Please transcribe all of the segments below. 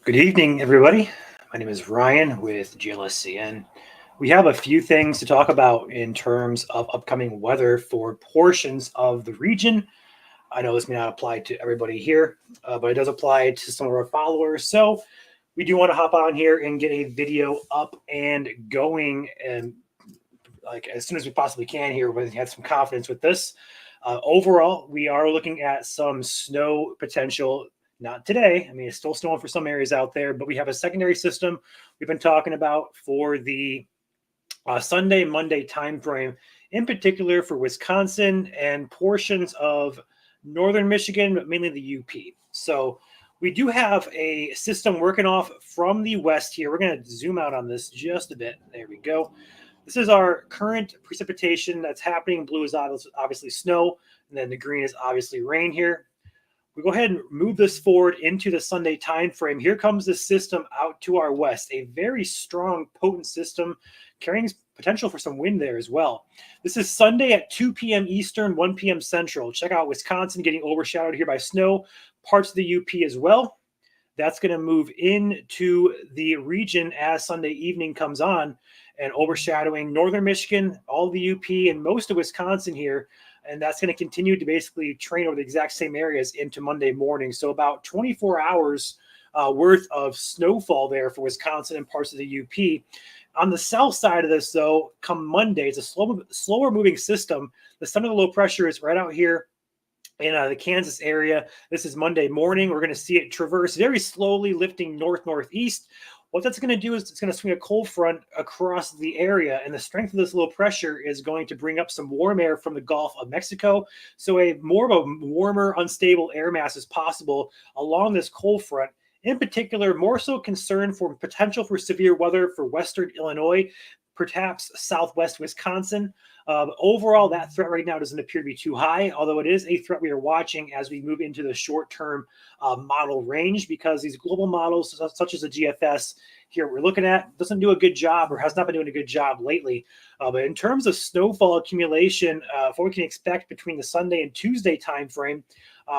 Good evening, everybody. My name is Ryan with GLSCN. We have a few things to talk about in terms of upcoming weather for portions of the region. I know this may not apply to everybody here, but it does apply to some of our followers. So we do want to hop on here and get a video up and going, and like as soon as we possibly can here. We have some confidence with this. Overall, we are looking at some snow potential. Not today. I mean, it's still snowing for some areas out there, but we have a secondary system we've been talking about for the Sunday, Monday timeframe, in particular for Wisconsin and portions of northern Michigan, but mainly the UP. So we do have a system working off from the west here. We're going to zoom out on this just a bit. There we go. This is our current precipitation that's happening. Blue is obviously snow, and then the green is obviously rain here. We go ahead and move this forward into the Sunday time frame. Here comes the system out to our west, a very strong, potent system carrying potential for some wind there as well. This is Sunday at 2 p.m. Eastern, 1 p.m. Central. Check out Wisconsin getting overshadowed here by snow, parts of the UP as well. That's going to move into the region as Sunday evening comes on and overshadowing northern Michigan, all the UP, and most of Wisconsin here. And that's going to continue to basically train over the exact same areas into Monday morning. So about 24 hours worth of snowfall there for Wisconsin and parts of the UP. On the south side of this, though, come Monday, it's a slower moving system. The center of the low pressure is right out here in the Kansas area. This is Monday morning. We're going to see it traverse very slowly, lifting northeast. What that's going to do is it's going to swing a cold front across the area, and the strength of this low pressure is going to bring up some warm air from the Gulf of Mexico. So a more of a warmer, unstable air mass is possible along this cold front. In particular, more so concerned for potential for severe weather for western Illinois, perhaps southwest Wisconsin. Overall, that threat right now doesn't appear to be too high, although it is a threat we are watching as we move into the short-term model range, because these global models, such as the GFS here we're looking at, doesn't do a good job or has not been doing a good job lately. But in terms of snowfall accumulation, what we can expect between the Sunday and Tuesday timeframe,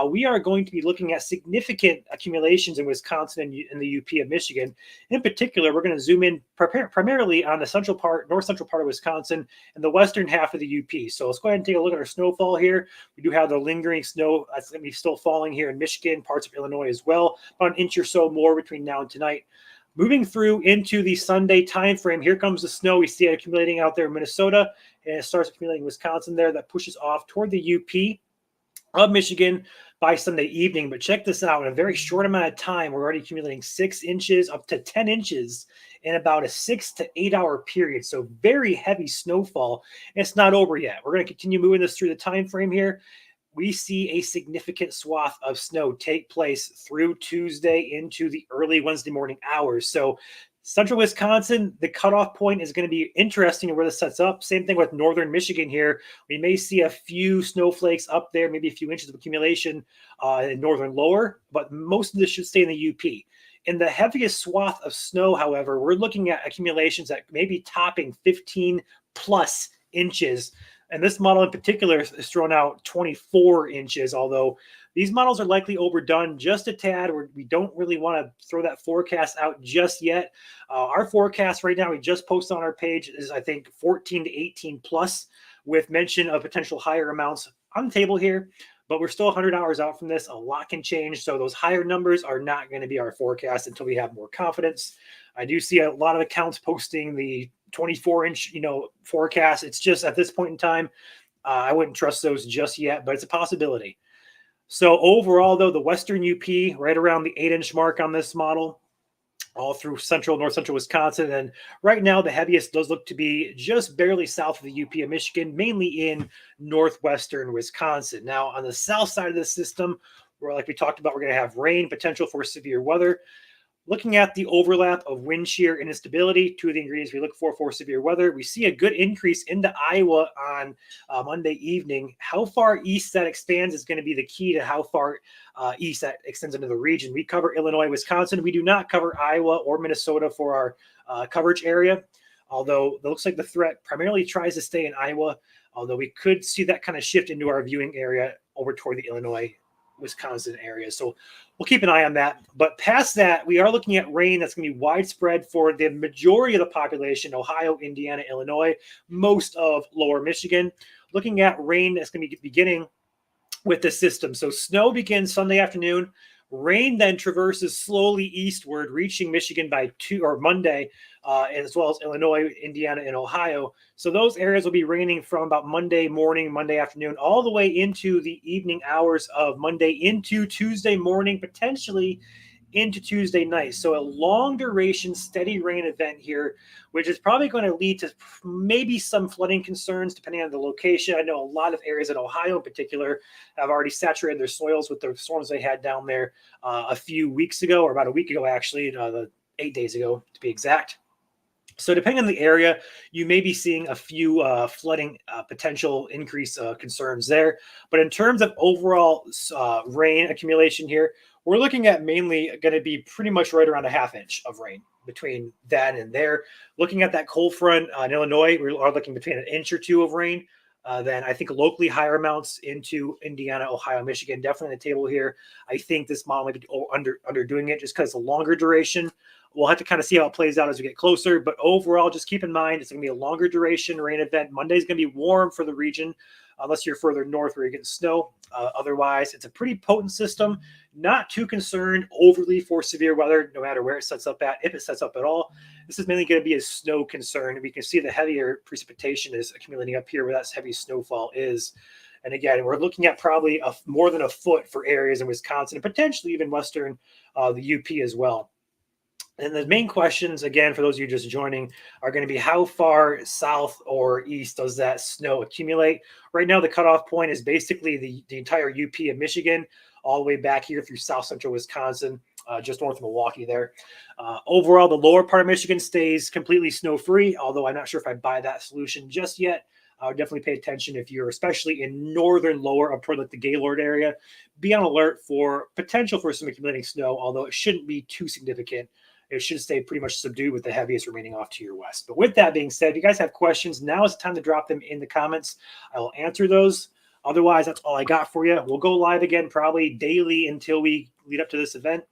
we are going to be looking at significant accumulations in Wisconsin and in the UP of Michigan. In particular, we're going to zoom in primarily on the north central part of Wisconsin and the western half of the UP. So let's go ahead and take a look at our snowfall here. We do have the lingering snow that's going to be still falling here in Michigan, parts of Illinois as well, about an inch or so more between now and tonight. Moving through into the Sunday timeframe, here comes the snow. We see it accumulating out there in Minnesota, and it starts accumulating in Wisconsin there. That pushes off toward the UP of Michigan by Sunday evening. But check this out. In a very short amount of time, we're already accumulating 6 inches up to 10 inches in about a 6 to 8 hour period. So very heavy snowfall. It's not over yet. We're going to continue moving this through the time frame here. We see a significant swath of snow take place through Tuesday into the early Wednesday morning hours. So central Wisconsin, the cutoff point is going to be interesting where this sets up. Same thing with northern Michigan here. We may see a few snowflakes up there, maybe a few inches of accumulation in northern lower, but most of this should stay in the UP. In the heaviest swath of snow, however, we're looking at accumulations that may be topping 15 plus inches. And this model in particular is thrown out 24 inches, although these models are likely overdone just a tad. We don't really want to throw that forecast out just yet. Our forecast right now, we just posted on our page, is I think 14 to 18 plus, with mention of potential higher amounts on the table here. But we're still 100 hours out from this. A lot can change. So those higher numbers are not going to be our forecast until we have more confidence. I do see a lot of accounts posting the 24-inch, forecast. It's just at this point in time, I wouldn't trust those just yet, but it's a possibility. So overall, though, the western UP right around the 8-inch mark on this model, all through north central Wisconsin. And right now, the heaviest does look to be just barely south of the UP of Michigan, mainly in northwestern Wisconsin. Now, on the south side of the system, where, like we talked about, we're going to have rain, potential for severe weather. Looking at the overlap of wind shear and instability, two of the ingredients we look for severe weather, we see a good increase into Iowa on Monday evening. How far east that expands is going to be the key to how far east that extends into the region. We cover Illinois, Wisconsin. We do not cover Iowa or Minnesota for our coverage area, although it looks like the threat primarily tries to stay in Iowa, although we could see that kind of shift into our viewing area over toward the Illinois Wisconsin areas. So we'll keep an eye on that. But past that, we are looking at rain that's going to be widespread for the majority of the population: Ohio, Indiana, Illinois, most of lower Michigan. Looking at rain that's going to be beginning with the system. So snow begins Sunday afternoon. Rain then traverses slowly eastward, reaching Michigan by Monday, as well as Illinois, Indiana, and Ohio. So those areas will be raining from about Monday morning, Monday afternoon, all the way into the evening hours of Monday into Tuesday morning, potentially into Tuesday night. So a long duration, steady rain event here, which is probably going to lead to maybe some flooding concerns depending on the location. I know a lot of areas in Ohio in particular have already saturated their soils with the storms they had down there a few weeks ago, or about a week ago, actually, 8 days ago to be exact. So depending on the area, you may be seeing a few flooding potential increase concerns there. But in terms of overall rain accumulation here, we're looking at mainly going to be pretty much right around a half inch of rain between that and there. Looking at that cold front in Illinois, we are looking between an inch or two of rain. Then I think locally higher amounts into Indiana, Ohio, Michigan, definitely on the table here. I think this model might be underdoing it just because it's a longer duration. We'll have to kind of see how it plays out as we get closer. But overall, just keep in mind it's going to be a longer duration rain event. Monday's going to be warm for the region, unless you're further north where you're getting snow. Otherwise, it's a pretty potent system. Not too concerned overly for severe weather, no matter where it sets up at, if it sets up at all. This is mainly going to be a snow concern. We can see the heavier precipitation is accumulating up here where that heavy snowfall is. And again, we're looking at probably more than a foot for areas in Wisconsin and potentially even western the UP as well. And the main questions, again, for those of you just joining, are going to be how far south or east does that snow accumulate? Right now, the cutoff point is basically the entire UP of Michigan, all the way back here through south central Wisconsin, just north of Milwaukee there. Overall, the lower part of Michigan stays completely snow-free, although I'm not sure if I buy that solution just yet. I would definitely pay attention if you're especially in northern lower up toward like the Gaylord area. Be on alert for potential for some accumulating snow, although it shouldn't be too significant. It should stay pretty much subdued with the heaviest remaining off to your west. But with that being said, if you guys have questions, now is the time to drop them in the comments. I will answer those. Otherwise, that's all I got for you. We'll go live again probably daily until we lead up to this event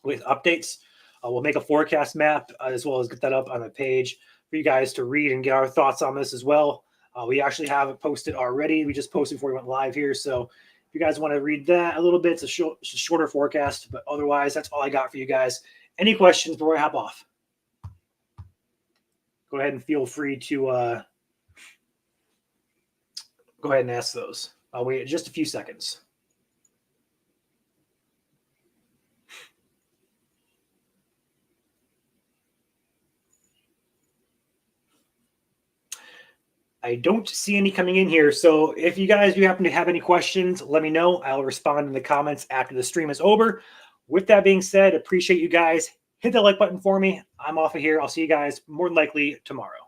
with updates. We'll make a forecast map as well as get that up on the page for you guys to read and get our thoughts on this as well. We actually have it posted already. We just posted before we went live here. So if you guys want to read that a little bit, it's a shorter forecast. But otherwise, that's all I got for you guys. Any questions before I hop off? Go ahead and feel free to go ahead and ask those. I'll wait just a few seconds. I don't see any coming in here. So if you guys do happen to have any questions, let me know. I'll respond in the comments after the stream is over. With that being said, appreciate you guys. Hit the like button for me. I'm off of here. I'll see you guys more than likely tomorrow.